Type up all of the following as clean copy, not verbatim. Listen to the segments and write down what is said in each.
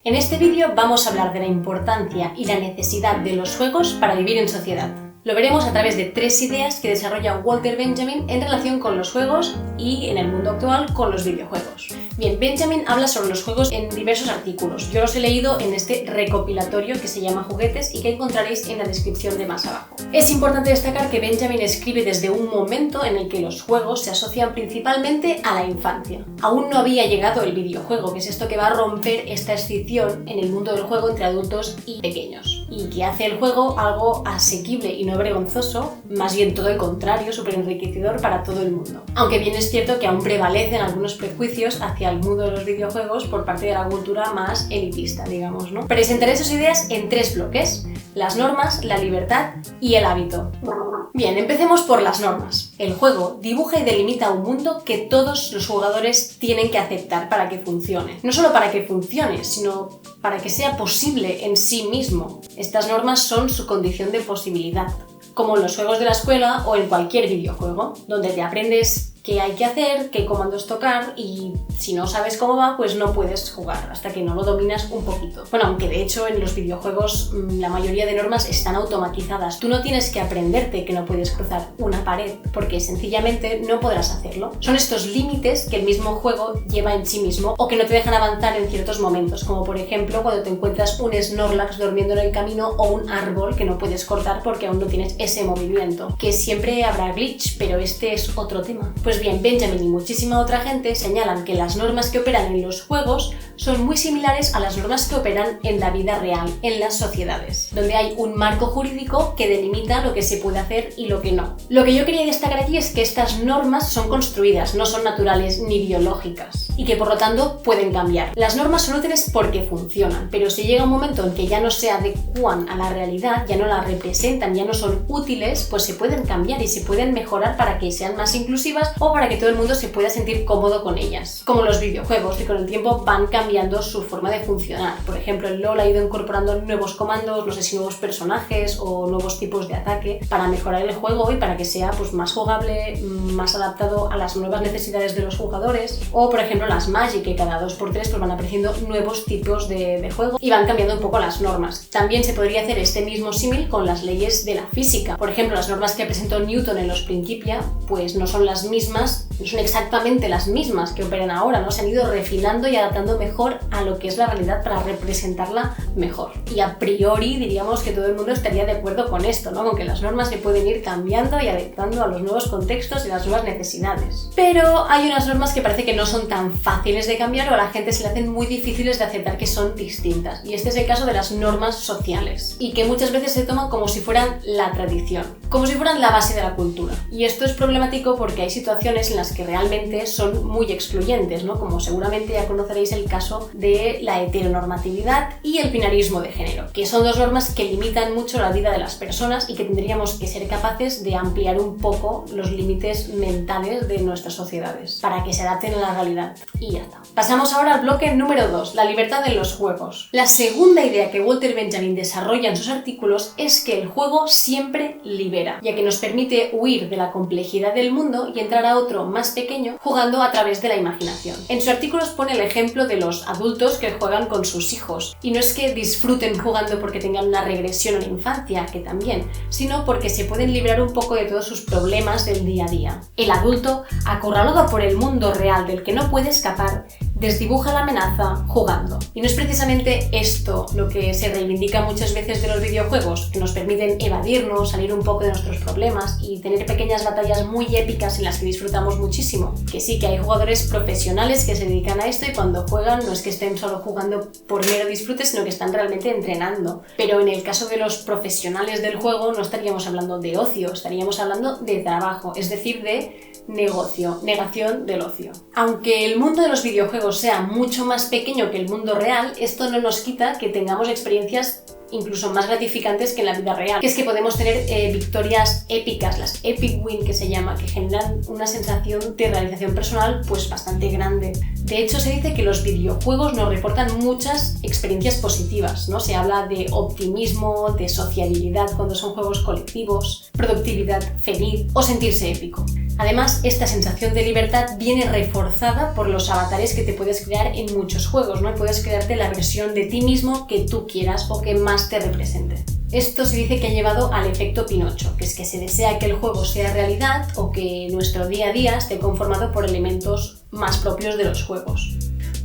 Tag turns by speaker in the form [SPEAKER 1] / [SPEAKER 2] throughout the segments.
[SPEAKER 1] En este vídeo vamos a hablar de la importancia y la necesidad de los juegos para vivir en sociedad. Lo veremos a través de 3 ideas que desarrolla Walter Benjamin en relación con los juegos y, en el mundo actual, con los videojuegos. Bien, Benjamin habla sobre los juegos en diversos artículos. Yo los he leído en este recopilatorio que se llama Juguetes y que encontraréis en la descripción de más abajo. Es importante destacar que Benjamin escribe desde un momento en el que los juegos se asocian principalmente a la infancia. Aún no había llegado el videojuego, que es esto que va a romper esta escissión en el mundo del juego entre adultos y pequeños, y que hace el juego algo asequible y no vergonzoso, más bien todo el contrario, súper enriquecedor para todo el mundo. Aunque bien es cierto que aún prevalecen algunos prejuicios hacia el mundo de los videojuegos por parte de la cultura más elitista, digamos, ¿no? Presentaré esas ideas en 3 bloques: las normas, la libertad y el hábito. Bien, empecemos por las normas. El juego dibuja y delimita un mundo que todos los jugadores tienen que aceptar para que funcione. No solo para que funcione, sino para que sea posible en sí mismo. Estas normas son su condición de posibilidad, como en los juegos de la escuela o en cualquier videojuego, donde te aprendes qué hay que hacer, qué comandos tocar, y si no sabes cómo va, pues no puedes jugar hasta que no lo dominas un poquito. Bueno, aunque de hecho en los videojuegos la mayoría de normas están automatizadas. Tú no tienes que aprenderte que no puedes cruzar una pared, porque sencillamente no podrás hacerlo. Son estos límites que el mismo juego lleva en sí mismo o que no te dejan avanzar en ciertos momentos, como por ejemplo cuando te encuentras un Snorlax durmiendo en el camino o un árbol que no puedes cortar porque aún no tienes ese movimiento. Que siempre habrá glitch, pero este es otro tema. Pues bien, Benjamin y muchísima otra gente señalan que las normas que operan en los juegos son muy similares a las normas que operan en la vida real, en las sociedades, donde hay un marco jurídico que delimita lo que se puede hacer y lo que no. Lo que yo quería destacar aquí es que estas normas son construidas, no son naturales ni biológicas, y que por lo tanto pueden cambiar. Las normas son útiles porque funcionan, pero si llega un momento en que ya no se adecúan a la realidad, ya no la representan, ya no son útiles, pues se pueden cambiar y se pueden mejorar para que sean más inclusivas o para que todo el mundo se pueda sentir cómodo con ellas. Como los videojuegos, que con el tiempo van cambiando su forma de funcionar. Por ejemplo, el LoL ha ido incorporando nuevos comandos, no sé si nuevos personajes o nuevos tipos de ataque para mejorar el juego y para que sea pues más jugable, más adaptado a las nuevas necesidades de los jugadores. O por ejemplo las Magic, que cada 2x3 pues van apareciendo nuevos tipos de juego y van cambiando un poco las normas. También se podría hacer este mismo símil con las leyes de la física. Por ejemplo, las normas que presentó Newton en los Principia pues no son las mismas, no son exactamente las mismas que operan ahora, ¿no? Se han ido refinando y adaptando mejor a lo que es la realidad para representarla mejor. Y a priori diríamos que todo el mundo estaría de acuerdo con esto, ¿no? Con que las normas se pueden ir cambiando y adaptando a los nuevos contextos y las nuevas necesidades. Pero hay unas normas que parece que no son tan fáciles de cambiar o a la gente se le hacen muy difíciles de aceptar que son distintas. Y este es el caso de las normas sociales, y que muchas veces se toman como si fueran la tradición, como si fueran la base de la cultura. Y esto es problemático porque hay situaciones en las que realmente son muy excluyentes, ¿no? Como seguramente ya conoceréis el caso de la heteronormatividad y el binarismo de género, que son 2 normas que limitan mucho la vida de las personas y que tendríamos que ser capaces de ampliar un poco los límites mentales de nuestras sociedades para que se adapten a la realidad. Y ya está. Pasamos ahora al bloque número 2, la libertad en los juegos. La segunda idea que Walter Benjamin desarrolla en sus artículos es que el juego siempre libera, ya que nos permite huir de la complejidad del mundo y entrar a otro más pequeño jugando a través de la imaginación. En sus artículos pone el ejemplo de los adultos que juegan con sus hijos, y no es que disfruten jugando porque tengan una regresión a la infancia, que también, sino porque se pueden librar un poco de todos sus problemas del día a día. El adulto, acorralado por el mundo real del que no puede escapar, desdibuja la amenaza jugando. Y no es precisamente esto lo que se reivindica muchas veces de los videojuegos, que nos permiten evadirnos, salir un poco de nuestros problemas y tener pequeñas batallas muy épicas en las que disfrutamos muchísimo. Que sí, que hay jugadores profesionales que se dedican a esto y cuando juegan no es que estén solo jugando por mero disfrute, sino que están realmente entrenando. Pero en el caso de los profesionales del juego no estaríamos hablando de ocio, estaríamos hablando de trabajo, es decir, de negocio, negación del ocio. Aunque el mundo de los videojuegos sea mucho más pequeño que el mundo real, esto no nos quita que tengamos experiencias incluso más gratificantes que en la vida real, que es que podemos tener victorias épicas, las epic win que se llama, que generan una sensación de realización personal pues bastante grande. De hecho, se dice que los videojuegos nos reportan muchas experiencias positivas, ¿no? Se habla de optimismo, de sociabilidad cuando son juegos colectivos, productividad feliz o sentirse épico. Además, esta sensación de libertad viene reforzada por los avatares que te puedes crear en muchos juegos, ¿no? Puedes crearte la versión de ti mismo que tú quieras o que más te represente. Esto se dice que ha llevado al efecto Pinocho, que es que se desea que el juego sea realidad o que nuestro día a día esté conformado por elementos más propios de los juegos.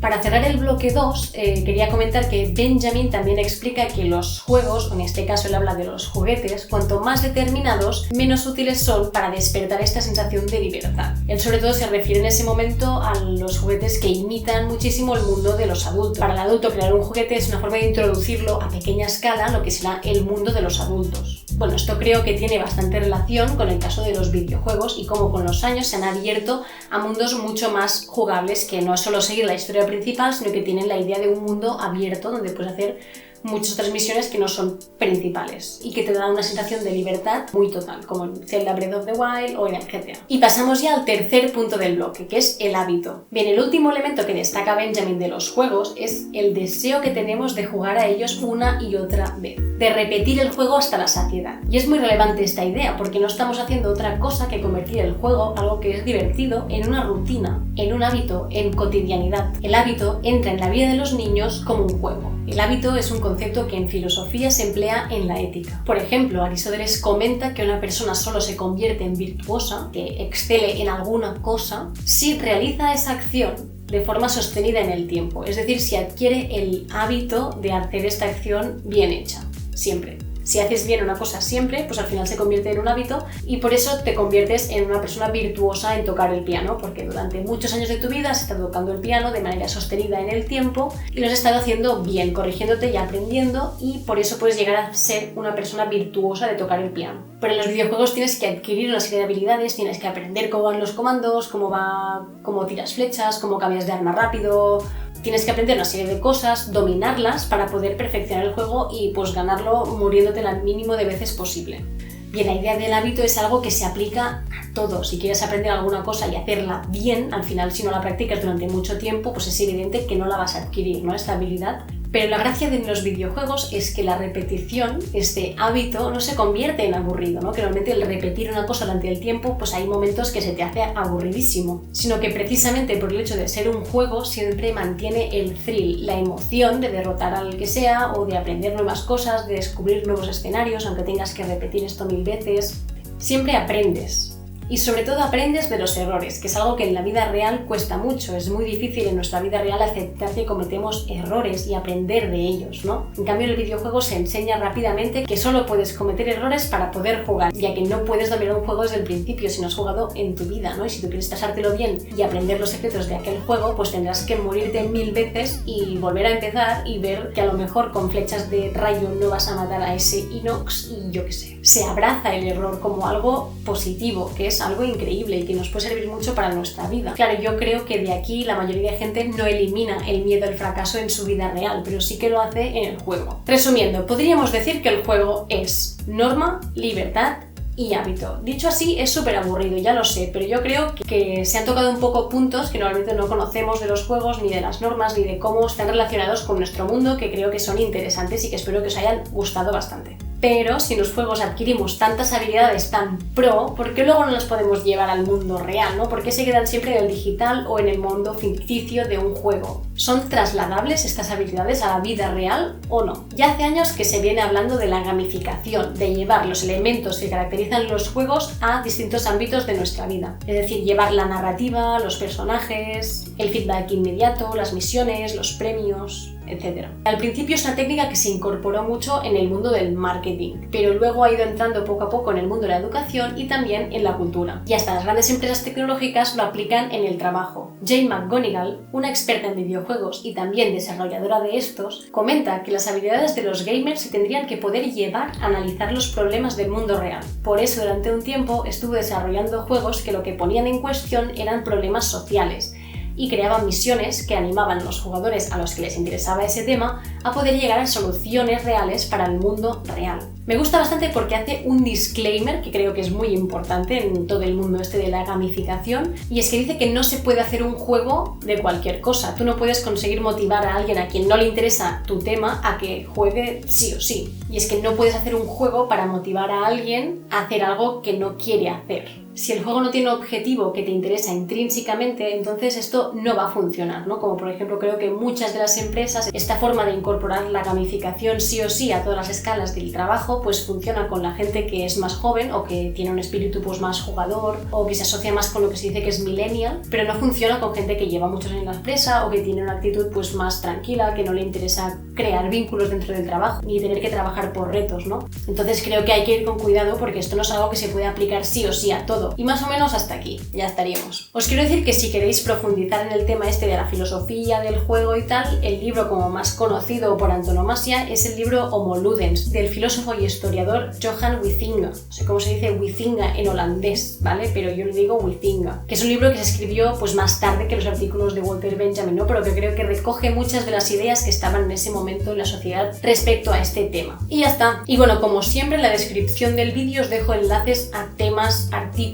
[SPEAKER 1] Para cerrar el bloque 2, quería comentar que Benjamin también explica que los juegos, en este caso él habla de los juguetes, cuanto más determinados, menos útiles son para despertar esta sensación de libertad. Él sobre todo se refiere en ese momento a los juguetes que imitan muchísimo el mundo de los adultos. Para el adulto crear un juguete es una forma de introducirlo a pequeña escala, lo que será el mundo de los adultos. Bueno, esto creo que tiene bastante relación con el caso de los videojuegos y cómo con los años se han abierto a mundos mucho más jugables, que no es solo seguir la historia principal, sino que tienen la idea de un mundo abierto donde puedes hacer muchas otras misiones que no son principales y que te dan una sensación de libertad muy total, como en Zelda Breath of the Wild o en el GTA. Y pasamos ya al tercer punto del bloque, que es el hábito. Bien, el último elemento que destaca Benjamin de los juegos es el deseo que tenemos de jugar a ellos una y otra vez, de repetir el juego hasta la saciedad. Y es muy relevante esta idea, porque no estamos haciendo otra cosa que convertir el juego, algo que es divertido, en una rutina, en un hábito, en cotidianidad. El hábito entra en la vida de los niños como un juego. El hábito es un concepto que en filosofía se emplea en la ética. Por ejemplo, Aristóteles comenta que una persona solo se convierte en virtuosa, que excele en alguna cosa, si realiza esa acción de forma sostenida en el tiempo. Es decir, si adquiere el hábito de hacer esta acción bien hecha, siempre. Si haces bien una cosa siempre, pues al final se convierte en un hábito y por eso te conviertes en una persona virtuosa en tocar el piano, porque durante muchos años de tu vida has estado tocando el piano de manera sostenida en el tiempo y lo has estado haciendo bien, corrigiéndote y aprendiendo, y por eso puedes llegar a ser una persona virtuosa de tocar el piano. Pero en los videojuegos tienes que adquirir una serie de habilidades, tienes que aprender cómo van los comandos, cómo tiras flechas, cómo cambias de arma rápido. Tienes que aprender una serie de cosas, dominarlas para poder perfeccionar el juego y pues ganarlo muriéndote el mínimo de veces posible. Bien, la idea del hábito es algo que se aplica a todo. Si quieres aprender alguna cosa y hacerla bien, al final si no la practicas durante mucho tiempo, pues es evidente que no la vas a adquirir, ¿no? Esta habilidad. Pero la gracia de los videojuegos es que la repetición, este hábito, no se convierte en aburrido, ¿no? Que normalmente el repetir una cosa durante el tiempo, pues hay momentos que se te hace aburridísimo, sino que precisamente por el hecho de ser un juego siempre mantiene el thrill, la emoción de derrotar al que sea o de aprender nuevas cosas, de descubrir nuevos escenarios, aunque tengas que repetir esto 1000 veces. Siempre aprendes. Y sobre todo aprendes de los errores, que es algo que en la vida real cuesta mucho. Es muy difícil en nuestra vida real aceptar que cometemos errores y aprender de ellos, ¿no? En cambio, en el videojuego se enseña rápidamente que solo puedes cometer errores para poder jugar, ya que no puedes dominar un juego desde el principio si no has jugado en tu vida, ¿no? Y si tú quieres pasártelo bien y aprender los secretos de aquel juego, pues tendrás que morirte 1000 veces y volver a empezar y ver que a lo mejor con flechas de rayo no vas a matar a ese Inox y yo qué sé. Se abraza el error como algo positivo, que es algo increíble y que nos puede servir mucho para nuestra vida. Claro, yo creo que de aquí la mayoría de gente no elimina el miedo al fracaso en su vida real, pero sí que lo hace en el juego. Resumiendo, podríamos decir que el juego es norma, libertad y hábito. Dicho así es súper aburrido, ya lo sé, pero yo creo que se han tocado un poco puntos que normalmente no conocemos de los juegos, ni de las normas, ni de cómo están relacionados con nuestro mundo, que creo que son interesantes y que espero que os hayan gustado bastante. Pero si en los juegos adquirimos tantas habilidades tan pro, ¿por qué luego no las podemos llevar al mundo real, ¿no? ¿Por qué se quedan siempre en el digital o en el mundo ficticio de un juego? ¿Son trasladables estas habilidades a la vida real o no? Ya hace años que se viene hablando de la gamificación, de llevar los elementos que caracterizan los juegos a distintos ámbitos de nuestra vida. Es decir, llevar la narrativa, los personajes, el feedback inmediato, las misiones, los premios, etc. Al principio es una técnica que se incorporó mucho en el mundo del marketing, pero luego ha ido entrando poco a poco en el mundo de la educación y también en la cultura. Y hasta las grandes empresas tecnológicas lo aplican en el trabajo. Jane McGonigal, una experta en videojuegos y también desarrolladora de estos, comenta que las habilidades de los gamers se tendrían que poder llevar a analizar los problemas del mundo real. Por eso durante un tiempo estuvo desarrollando juegos que lo que ponían en cuestión eran problemas sociales, y creaban misiones que animaban a los jugadores a los que les interesaba ese tema a poder llegar a soluciones reales para el mundo real. Me gusta bastante porque hace un disclaimer que creo que es muy importante en todo el mundo de la gamificación, y es que dice que no se puede hacer un juego de cualquier cosa. Tú no puedes conseguir motivar a alguien a quien no le interesa tu tema a que juegue sí o sí. Y es que no puedes hacer un juego para motivar a alguien a hacer algo que no quiere hacer. Si el juego no tiene un objetivo que te interesa intrínsecamente, entonces esto no va a funcionar, ¿no? Como por ejemplo creo que muchas de las empresas, esta forma de incorporar la gamificación sí o sí a todas las escalas del trabajo, pues funciona con la gente que es más joven o que tiene un espíritu pues más jugador o que se asocia más con lo que se dice que es millennial, pero no funciona con gente que lleva muchos años en la empresa o que tiene una actitud pues más tranquila, que no le interesa crear vínculos dentro del trabajo ni tener que trabajar por retos, ¿no? Entonces creo que hay que ir con cuidado porque esto no es algo que se puede aplicar sí o sí a todo. Y más o menos hasta aquí, ya estaríamos. Os quiero decir que si queréis profundizar en el tema de la filosofía del juego y tal, el libro como más conocido por antonomasia es el libro Homo Ludens, del filósofo y historiador Johan Huizinga. No sé cómo se dice Huizinga en holandés, ¿vale? Pero yo le digo Huizinga, que es un libro que se escribió pues más tarde que los artículos de Walter Benjamin, ¿no? Pero que creo que recoge muchas de las ideas que estaban en ese momento en la sociedad respecto a este tema. Y ya está. Y bueno, como siempre en la descripción del vídeo os dejo enlaces a temas, artículos,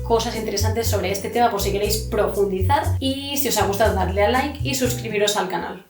[SPEAKER 1] cosas interesantes sobre este tema por si queréis profundizar, y si os ha gustado darle a like y suscribiros al canal.